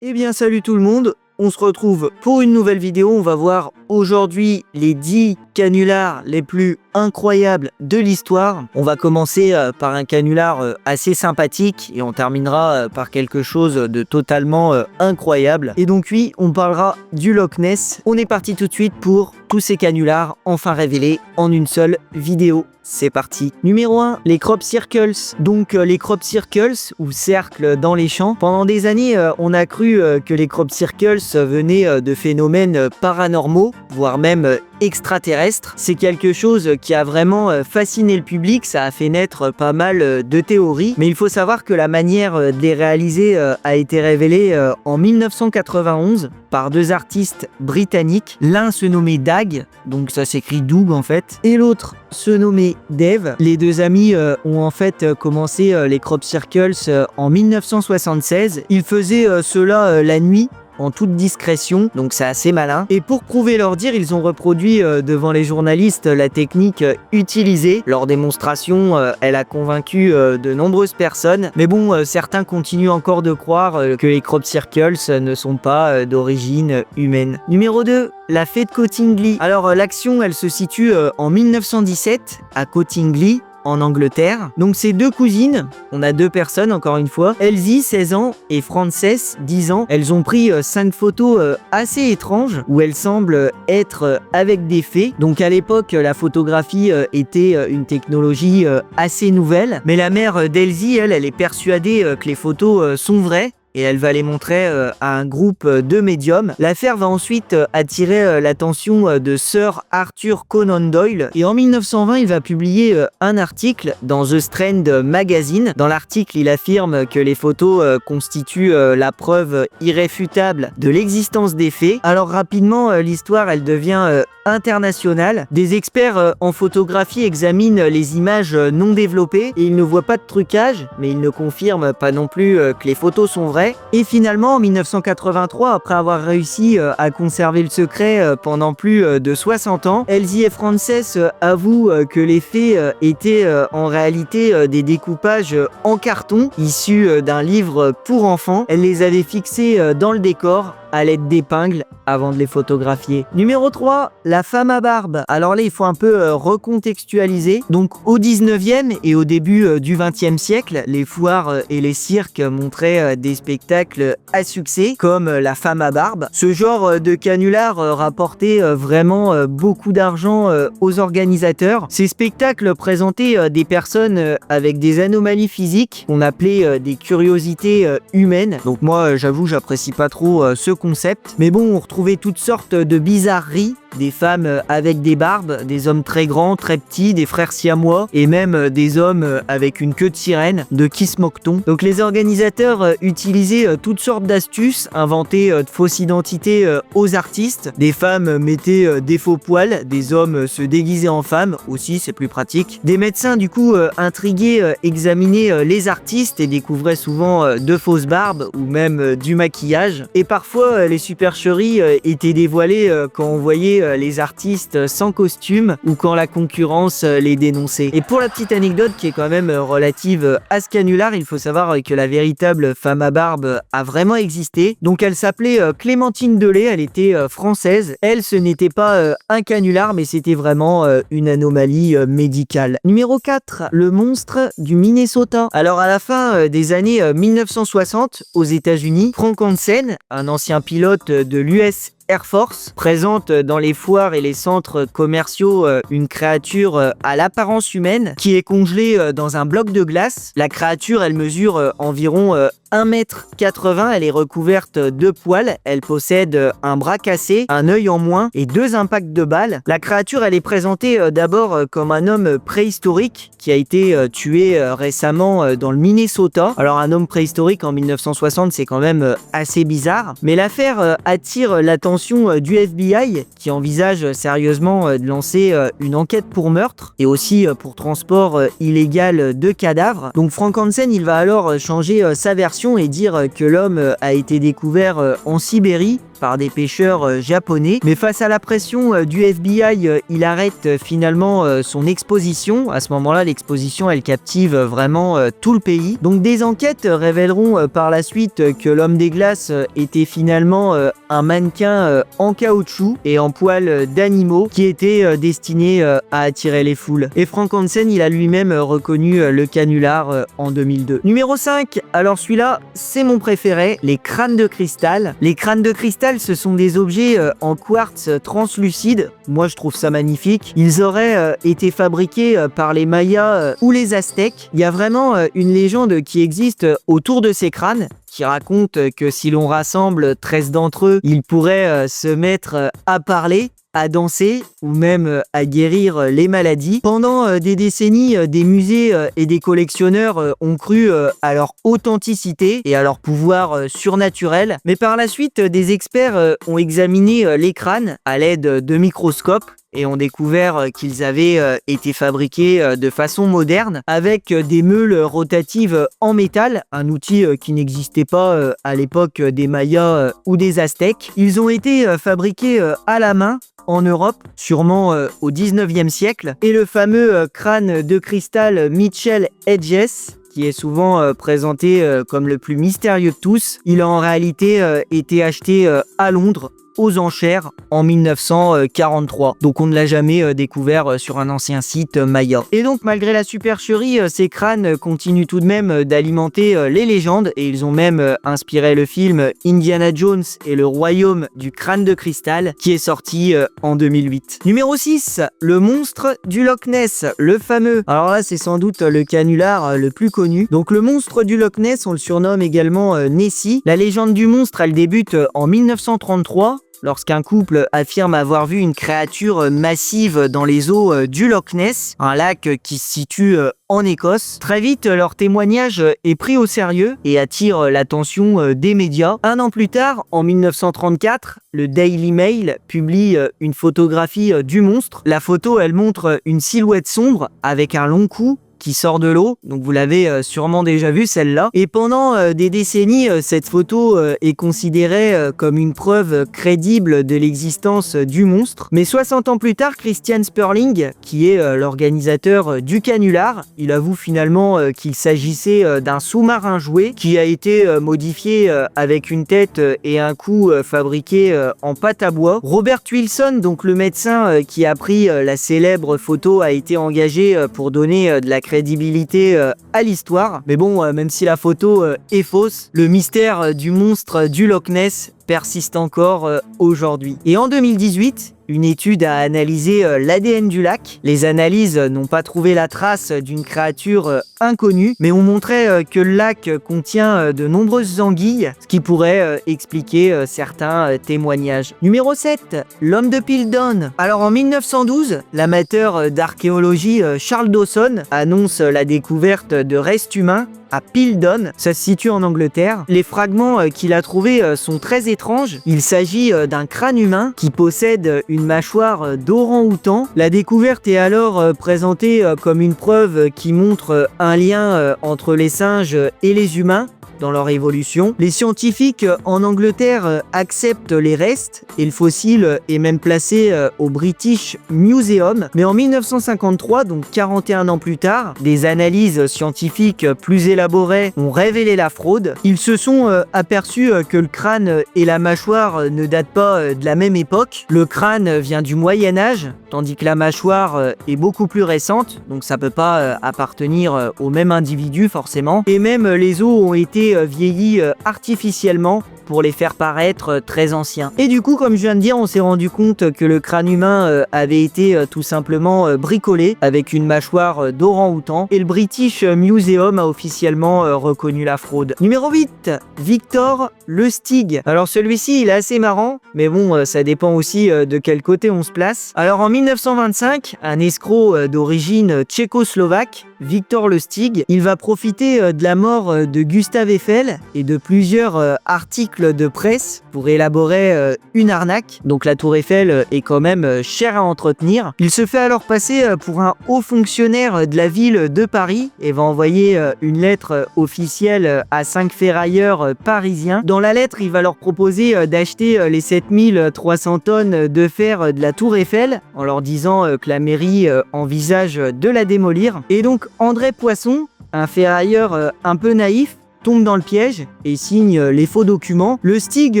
Eh bien salut tout le monde, on se retrouve pour une nouvelle vidéo. On va voir aujourd'hui les 10 canulars les plus incroyables de l'histoire. On va commencer par un canular assez sympathique et on terminera par quelque chose de totalement incroyable. Et donc oui, on parlera du Loch Ness. On est parti tout de suite pour tous ces canulars enfin révélés en une seule vidéo. C'est parti. Numéro 1, les crop circles. Donc les crop circles ou cercles dans les champs. Pendant des années, on a cru que les crop circles venaient de phénomènes paranormaux, voire même extraterrestres. C'est quelque chose qui a vraiment fasciné le public, ça a fait naître pas mal de théories, mais il faut savoir que la manière de les réaliser a été révélée en 1991 par deux artistes britanniques. L'un se nommait Dag, donc ça s'écrit Doug en fait, et l'autre se nommait Dave. Les deux amis ont en fait commencé les crop circles en 1976. Ils faisaient cela la nuit, en toute discrétion, donc c'est assez malin. Et pour prouver leur dire, ils ont reproduit devant les journalistes la technique utilisée. Leur démonstration, elle a convaincu de nombreuses personnes. Mais bon, certains continuent encore de croire que les crop circles ne sont pas d'origine humaine. Numéro 2. La fée de Cottingley. Alors l'action, elle se situe en 1917 à Cottingley, en Angleterre. Donc ces deux cousines, on a deux personnes encore une fois, Elsie 16 ans et Frances 10 ans. Elles ont pris 5 photos assez étranges où elles semblent être avec des fées. Donc à l'époque la photographie était une technologie assez nouvelle, mais la mère d'Elsie, elle est persuadée que les photos sont vraies. Et elle va les montrer à un groupe de médiums. L'affaire va ensuite attirer l'attention de Sir Arthur Conan Doyle. Et en 1920, il va publier un article dans The Strand Magazine. Dans l'article, il affirme que les photos constituent la preuve irréfutable de l'existence des fées. Alors rapidement, l'histoire, elle devient internationale. Des experts en photographie examinent les images non développées et ils ne voient pas de trucage, mais ils ne confirment pas non plus que les photos sont vraies. Et finalement, en 1983, après avoir réussi à conserver le secret pendant plus de 60 ans, Elsie et Frances avouent que les fées étaient en réalité des découpages en carton issus d'un livre pour enfants. Elles les avaient fixés dans le décor à l'aide d'épingles avant de les photographier. Numéro 3, la femme à barbe. Alors là, il faut un peu recontextualiser. Donc au 19e et au début du 20e siècle, les foires et les cirques montraient des spectacles à succès, comme la femme à barbe. Ce genre de canular rapportait vraiment beaucoup d'argent aux organisateurs. Ces spectacles présentaient des personnes avec des anomalies physiques qu'on appelait des curiosités humaines. Donc moi, j'avoue, j'apprécie pas trop ce concept. Mais bon, on retrouvait toutes sortes de bizarreries. Des femmes avec des barbes, des hommes très grands, très petits, des frères siamois et même des hommes avec une queue de sirène. De qui se moque-t-on? Donc les organisateurs utilisaient toutes sortes d'astuces, inventaient de fausses identités aux artistes. Des femmes mettaient des faux poils, des hommes se déguisaient en femmes, aussi c'est plus pratique. Des médecins du coup intrigués examinaient les artistes et découvraient souvent de fausses barbes ou même du maquillage. Et parfois les supercheries étaient dévoilées quand on voyait les artistes sans costume ou quand la concurrence les dénonçait. Et pour la petite anecdote qui est quand même relative à ce canular, il faut savoir que la véritable femme à barbe a vraiment existé. Donc elle s'appelait Clémentine Delay, elle était française. Elle, ce n'était pas un canular, mais c'était vraiment une anomalie médicale. Numéro 4, le monstre du Minnesota. Alors à la fin des années 1960, aux États-Unis, Frank Hansen, un ancien pilote de l'US Air Force, présente dans les foires et les centres commerciaux une créature à l'apparence humaine qui est congelée dans un bloc de glace. La créature, elle mesure environ 1,80 m, elle est recouverte de poils, elle possède un bras cassé, un œil en moins et 2 impacts de balles. La créature, elle est présentée d'abord comme un homme préhistorique qui a été tué récemment dans le Minnesota. Alors un homme préhistorique en 1960, c'est quand même assez bizarre, mais l'affaire attire l'attention l'attention du FBI qui envisage sérieusement de lancer une enquête pour meurtre et aussi pour transport illégal de cadavres. Donc Frank Hansen, il va alors changer sa version et dire que l'homme a été découvert en Sibérie par des pêcheurs japonais. Mais face à la pression du FBI, il arrête finalement son exposition. À ce moment-là, l'exposition, elle captive vraiment tout le pays. Donc des enquêtes révéleront par la suite que l'homme des glaces était finalement un mannequin en caoutchouc et en poils d'animaux qui était destiné à attirer les foules. Et Frank Hansen, il a lui-même reconnu le canular en 2002. Numéro 5, alors celui-là, c'est mon préféré, les crânes de cristal. Les crânes de cristal, ce sont des objets en quartz translucide. Moi, je trouve ça magnifique. Ils auraient été fabriqués par les Mayas ou les Aztèques. Il y a vraiment une légende qui existe autour de ces crânes, qui raconte que si l'on rassemble 13 d'entre eux, ils pourraient se mettre à parler, à danser ou même à guérir les maladies. Pendant des décennies, des musées et des collectionneurs ont cru à leur authenticité et à leur pouvoir surnaturel. Mais par la suite, des experts ont examiné les crânes à l'aide de microscopes et ont découvert qu'ils avaient été fabriqués de façon moderne avec des meules rotatives en métal, un outil qui n'existait pas à l'époque des Mayas ou des Aztèques. Ils ont été fabriqués à la main en Europe, sûrement au 19e siècle. Et le fameux crâne de cristal Mitchell Hedges, qui est souvent présenté comme le plus mystérieux de tous, il a en réalité été acheté à Londres aux enchères en 1943. Donc on ne l'a jamais découvert sur un ancien site maya. Et donc malgré la supercherie, ces crânes continuent tout de même d'alimenter les légendes et ils ont même inspiré le film Indiana Jones et le royaume du crâne de cristal qui est sorti en 2008. Numéro 6, le monstre du Loch Ness, le fameux. Alors là, c'est sans doute le canular le plus connu. Donc le monstre du Loch Ness, on le surnomme également Nessie. La légende du monstre, elle débute en 1933. Lorsqu'un couple affirme avoir vu une créature massive dans les eaux du Loch Ness, un lac qui se situe en Écosse. Très vite, leur témoignage est pris au sérieux et attire l'attention des médias. Un an plus tard, en 1934, le Daily Mail publie une photographie du monstre. La photo, elle montre une silhouette sombre avec un long cou qui sort de l'eau, donc vous l'avez sûrement déjà vu celle-là. Et pendant des décennies, cette photo est considérée comme une preuve crédible de l'existence du monstre. Mais 60 ans plus tard, Christian Sperling, qui est l'organisateur du canular, il avoue finalement qu'il s'agissait d'un sous-marin jouet qui a été modifié avec une tête et un cou fabriqués en pâte à bois. Robert Wilson, donc le médecin qui a pris la célèbre photo, a été engagé pour donner de la crédibilité à l'histoire. Mais bon, même si la photo est fausse, le mystère du monstre du Loch Ness persiste encore aujourd'hui. Et en 2018, une étude a analysé l'ADN du lac. Les analyses n'ont pas trouvé la trace d'une créature inconnue, mais ont montré que le lac contient de nombreuses anguilles, ce qui pourrait expliquer certains témoignages. Numéro 7, l'homme de Piltdown. Alors en 1912, l'amateur d'archéologie Charles Dawson annonce la découverte de restes humains à Piltdown, ça se situe en Angleterre. Les fragments qu'il a trouvés sont très étranges. Il s'agit d'un crâne humain qui possède une mâchoire d'orang-outan. La découverte est alors présentée comme une preuve qui montre un lien entre les singes et les humains dans leur évolution. Les scientifiques en Angleterre acceptent les restes et le fossile est même placé au British Museum. Mais en 1953, donc 41 ans plus tard, des analyses scientifiques plus élaborées ont révélé la fraude. Ils se sont aperçus que le crâne et la mâchoire ne datent pas de la même époque. Le crâne vient du Moyen-Âge, tandis que la mâchoire est beaucoup plus récente, donc ça peut pas appartenir au même individu forcément. Et même les os ont été vieillis artificiellement pour les faire paraître très anciens. Et du coup, comme je viens de dire, on s'est rendu compte que le crâne humain avait été tout simplement bricolé avec une mâchoire d'orang-outan et le British Museum a officiellement reconnu la fraude. Numéro 8, Victor Lustig. Alors celui-ci, il est assez marrant, mais bon, ça dépend aussi de quel côté on se place. Alors en 1925, un escroc d'origine tchécoslovaque, Victor Lustig, il va profiter de la mort de Gustave Eiffel et de plusieurs articles de presse pour élaborer une arnaque. Donc la tour Eiffel est quand même chère à entretenir. Il se fait alors passer pour un haut fonctionnaire de la ville de Paris et va envoyer une lettre officielle à 5 ferrailleurs parisiens. Dans la lettre, il va leur proposer d'acheter les 7300 tonnes de fer de la tour Eiffel en leur disant que la mairie envisage de la démolir. Et donc André Poisson, un ferrailleur un peu naïf, tombe dans le piège et signe les faux documents. Le Stig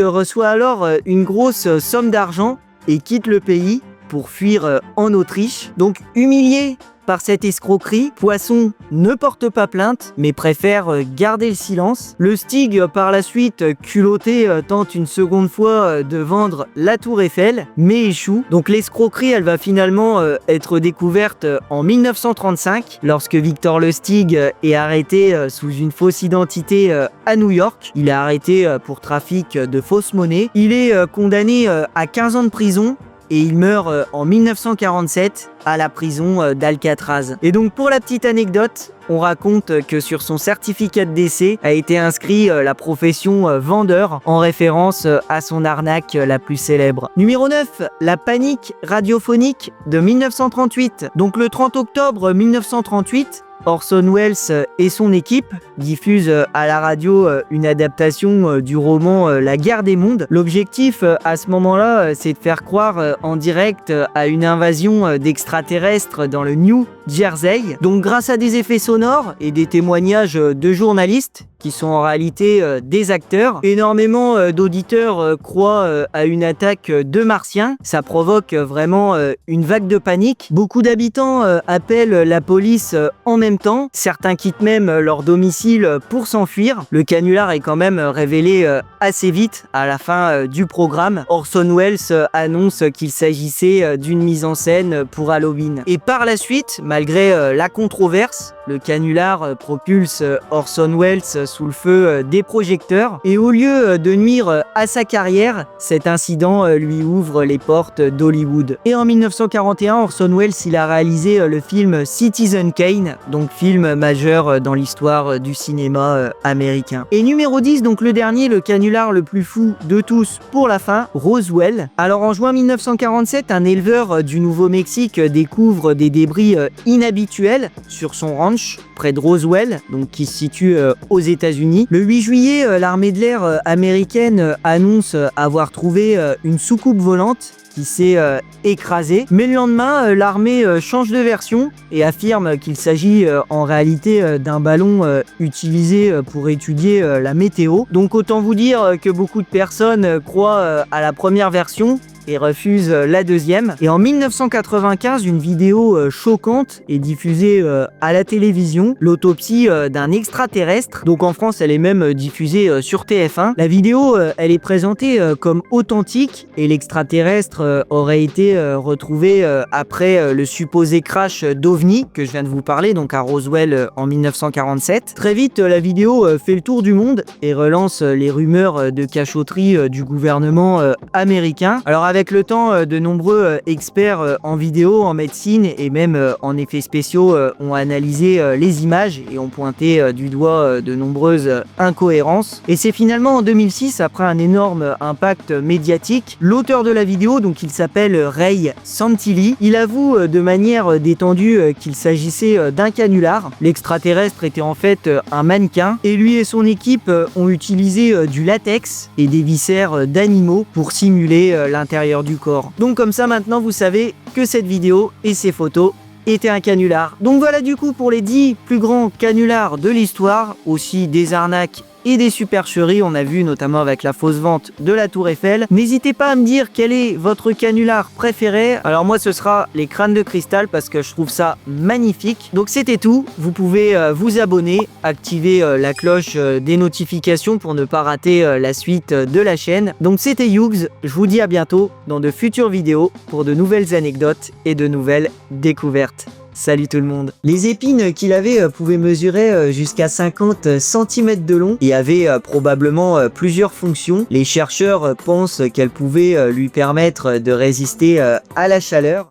reçoit alors une grosse somme d'argent et quitte le pays pour fuir en Autriche. Donc humilié par cette escroquerie, Poisson ne porte pas plainte, mais préfère garder le silence. Le Stig, par la suite, culotté, tente une seconde fois de vendre la tour Eiffel, mais échoue. Donc l'escroquerie, elle va finalement être découverte en 1935, lorsque Victor Lustig est arrêté sous une fausse identité à New York. Il est arrêté pour trafic de fausses monnaies. Il est condamné à 15 ans de prison, et il meurt en 1947 à la prison d'Alcatraz. Et donc pour la petite anecdote, on raconte que sur son certificat de décès a été inscrit la profession vendeur en référence à son arnaque la plus célèbre. Numéro 9, la panique radiophonique de 1938. Donc le 30 octobre 1938, Orson Welles et son équipe diffusent à la radio une adaptation du roman La Guerre des Mondes. L'objectif à ce moment-là, c'est de faire croire en direct à une invasion d'extraterrestres dans le New Jersey. Donc grâce à des effets sonores et des témoignages de journalistes qui sont en réalité des acteurs, énormément d'auditeurs croient à une attaque de martiens. Ça provoque vraiment une vague de panique. Beaucoup d'habitants appellent la police en même temps. Certains quittent même leur domicile pour s'enfuir. Le canular est quand même révélé assez vite à la fin du programme. Orson Welles annonce qu'il s'agissait d'une mise en scène pour Halloween. Et par la suite, malgré la controverse, le canular propulse Orson Welles sous le feu des projecteurs et au lieu de nuire à sa carrière, cet incident lui ouvre les portes d'Hollywood. Et en 1941, Orson Welles il a réalisé le film Citizen Kane, donc film majeur dans l'histoire du cinéma américain. Et numéro 10, donc le dernier, le canular le plus fou de tous pour la fin, Roswell. Alors en juin 1947, un éleveur du Nouveau-Mexique découvre des débris inhabituels sur son ranch près de Roswell, donc qui se situe aux États-Unis. Le 8 juillet, l'armée de l'air américaine annonce avoir trouvé une soucoupe volante qui s'est écrasée. Mais le lendemain, l'armée change de version et affirme qu'il s'agit en réalité d'un ballon utilisé pour étudier la météo. Donc autant vous dire que beaucoup de personnes croient à la première version et refuse la deuxième. Et en 1995, une vidéo choquante est diffusée à la télévision, l'autopsie d'un extraterrestre. Donc en France, elle est même diffusée sur TF1. La vidéo, elle est présentée comme authentique et l'extraterrestre aurait été retrouvé après le supposé crash d'OVNI que je viens de vous parler, donc à Roswell en 1947. Très vite, la vidéo fait le tour du monde et relance les rumeurs de cachotterie du gouvernement américain. Alors avec le temps, de nombreux experts en vidéo, en médecine et même en effets spéciaux ont analysé les images et ont pointé du doigt de nombreuses incohérences. Et c'est finalement en 2006, après un énorme impact médiatique, l'auteur de la vidéo, donc il s'appelle Ray Santilli, il avoue de manière détendue qu'il s'agissait d'un canular. L'extraterrestre était en fait un mannequin et lui et son équipe ont utilisé du latex et des viscères d'animaux pour simuler l'intérieur du corps. Donc comme ça maintenant vous savez que cette vidéo et ces photos étaient un canular. Donc voilà du coup pour les 10 plus grands canulars de l'histoire, aussi des arnaques et des supercheries, on a vu notamment avec la fausse vente de la tour Eiffel. N'hésitez pas à me dire quel est votre canular préféré. Alors moi ce sera les crânes de cristal parce que je trouve ça magnifique. Donc c'était tout, vous pouvez vous abonner, activer la cloche des notifications pour ne pas rater la suite de la chaîne. Donc c'était Hughes, je vous dis à bientôt dans de futures vidéos pour de nouvelles anecdotes et de nouvelles découvertes. Salut tout le monde. Les épines qu'il avait pouvaient mesurer jusqu'à 50 cm de long et avaient probablement plusieurs fonctions. Les chercheurs pensent qu'elles pouvaient lui permettre de résister à la chaleur.